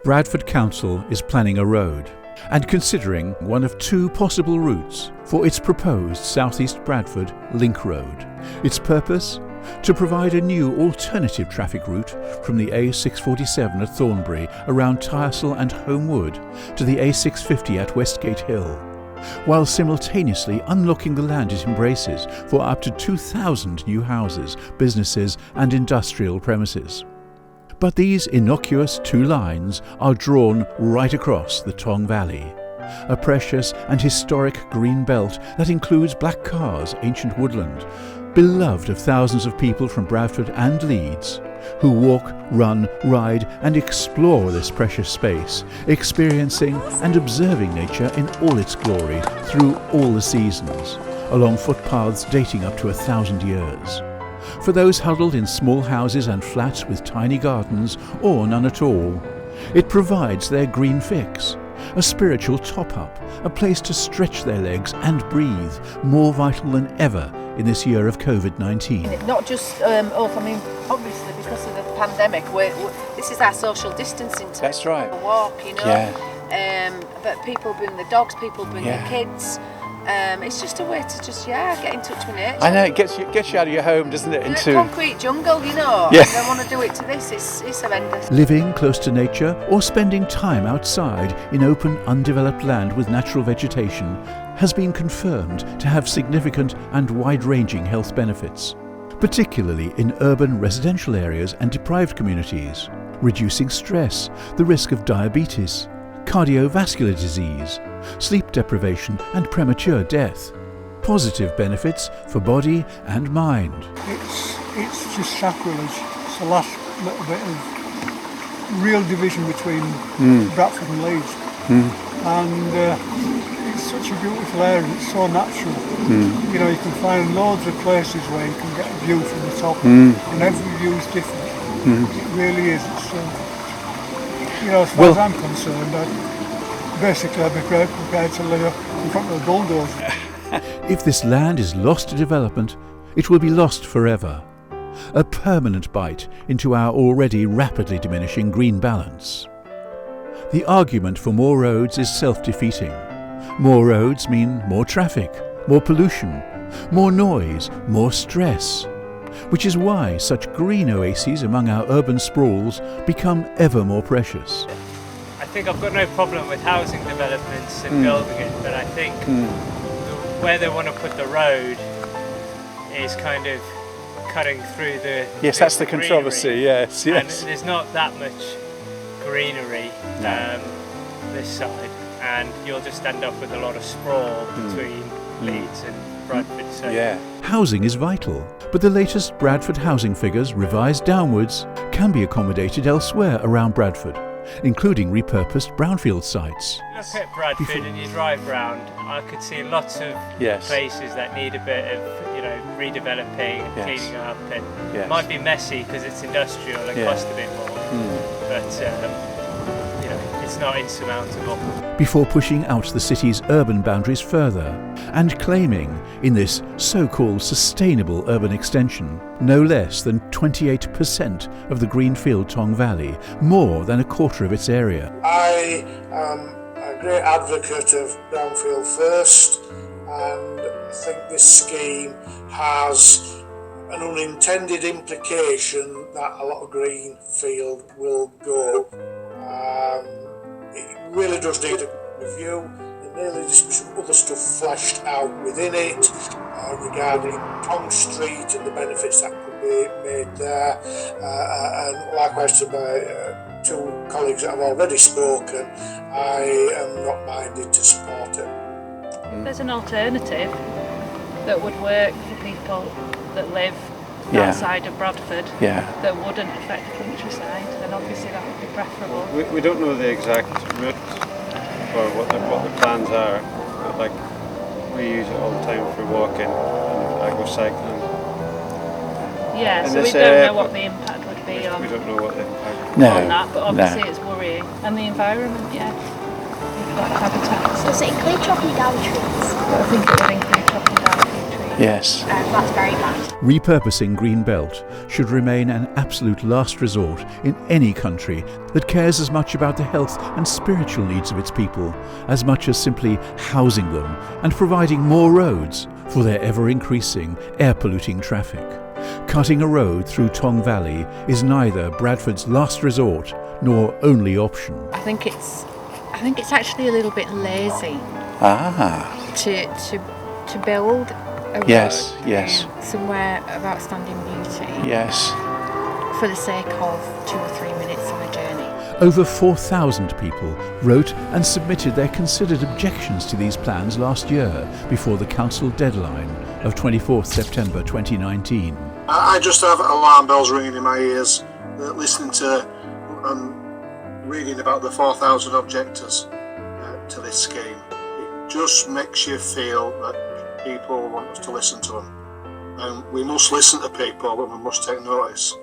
Bradford Council is planning a road and considering one of two possible routes for its proposed South E Bradford Link Road. Its purpose? To provide a new alternative traffic route from the A647 at Thornbury around Tyersall and Homewood to the A650 at Westgate Hill, while simultaneously unlocking the land it embraces for up to 2,000 new houses, businesses and industrial premises. But these innocuous two lines are drawn right across the Tong Valley, a precious and historic green belt that includes Black Carr's ancient woodland, beloved of thousands of people from Bradford and Leeds, who walk, run, ride and explore this precious space, experiencing and observing nature in all its glory through all the seasons, along footpaths dating up to 1,000 years. For those huddled in small houses and flats with tiny gardens or none at all, it provides their green fix, a spiritual top-up, a place to stretch their legs and breathe, more vital than ever in this year of COVID-19. Not just obviously because of the pandemic, this is our social distancing time. That's right. A walk, Yeah. But people bring the dogs, people bring the kids. It's just a way to get in touch with nature. I know, it gets you out of your home, doesn't it? Into concrete jungle, Yeah. They don't want to do it to this. It's horrendous. Living close to nature or spending time outside in open, undeveloped land with natural vegetation has been confirmed to have significant and wide-ranging health benefits, particularly in urban residential areas and deprived communities, reducing stress, the risk of diabetes, cardiovascular disease, sleep deprivation and premature death. Positive benefits for body and mind. It's just sacrilege. It's the last little bit of real division between Bradford and Leeds. And it's such a beautiful area, it's so natural. You can find loads of places where you can get a view from the top and every view is different. It really is. It's, as far as I'm concerned, I'd be prepared to live in front of a bulldozer. If this land is lost to development, it will be lost forever. A permanent bite into our already rapidly diminishing green balance. The argument for more roads is self-defeating. More roads mean more traffic, more pollution, more noise, more stress, which is why such green oases among our urban sprawls become ever more precious. I think I've got no problem with housing developments and building it, but I think where they want to put the road is kind of cutting through the Yes, that's the controversy, yes. And there's not that much greenery this side, and you'll just end up with a lot of sprawl between Leeds and Bradford. So. Housing is vital, but the latest Bradford housing figures, revised downwards, can be accommodated elsewhere around Bradford, including repurposed brownfield sites. Look at Bradford and you drive round, I could see lots of places that need a bit of redeveloping, cleaning up, and it might be messy because it's industrial and cost a bit more, but it's not insurmountable. Before pushing out the city's urban boundaries further and claiming, in this so-called sustainable urban extension, no less than 28% of the greenfield Tong Valley, more than a quarter of its area. I am a great advocate of brownfield first, and I think this scheme has an unintended implication that a lot of greenfield will go. It really does need a review. There nearly just some other stuff fleshed out within it regarding Tong Street and the benefits that could be made there. And likewise to my two colleagues that have already spoken, I am not minded to support it. There's an alternative that would work for people that live outside of Bradford that wouldn't affect the countryside, then obviously that would be preferable. We don't know the exact route or what the plans are, but we use it all the time for walking and I go cycling. Yeah, so we don't know what the impact would be on. We don't know what the impact on that, but obviously it's worrying. And the environment, we've got habitats. Does it include chopping down trees? I think it would include chopping down trees. Yes. That's very bad. Repurposing GreenBelt should remain an absolute last resort in any country that cares as much about the health and spiritual needs of its people as much as simply housing them and providing more roads for their ever-increasing air-polluting traffic. Cutting a road through Tong Valley is neither Bradford's last resort nor only option. I think it's actually a little bit lazy to build a road somewhere of outstanding beauty. Yes. For the sake of 2 or 3 minutes on a journey. Over 4,000 people wrote and submitted their considered objections to these plans last year before the council deadline of 24th September 2019. I just have alarm bells ringing in my ears, listening to and reading about the 4,000 objectors to this scheme. It just makes you feel that people want us to listen to them. And we must listen to people, but we must take notice.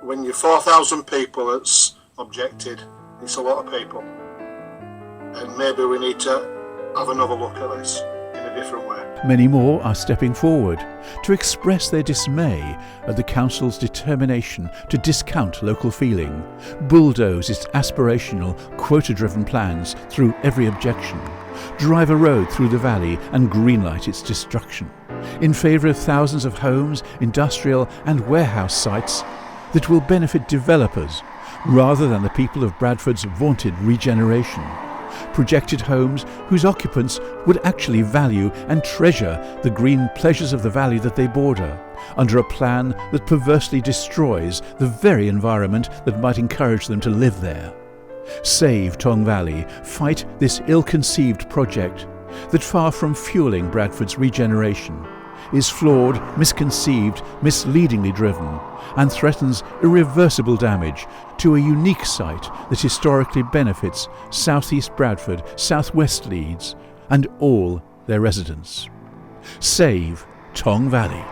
When you're 4,000 people that's objected, it's a lot of people. And maybe we need to have another look at this in a different way. Many more are stepping forward to express their dismay at the council's determination to discount local feeling, bulldoze its aspirational, quota-driven plans through every objection, drive a road through the valley and greenlight its destruction, in favour of thousands of homes, industrial and warehouse sites that will benefit developers rather than the people of Bradford's vaunted regeneration. Projected homes whose occupants would actually value and treasure the green pleasures of the valley that they border, under a plan that perversely destroys the very environment that might encourage them to live there. Save Tong Valley, fight this ill-conceived project that, far from fueling Bradford's regeneration, is flawed, misconceived, misleadingly driven, and threatens irreversible damage to a unique site that historically benefits South East Bradford, South West Leeds, and all their residents. Save Tong Valley.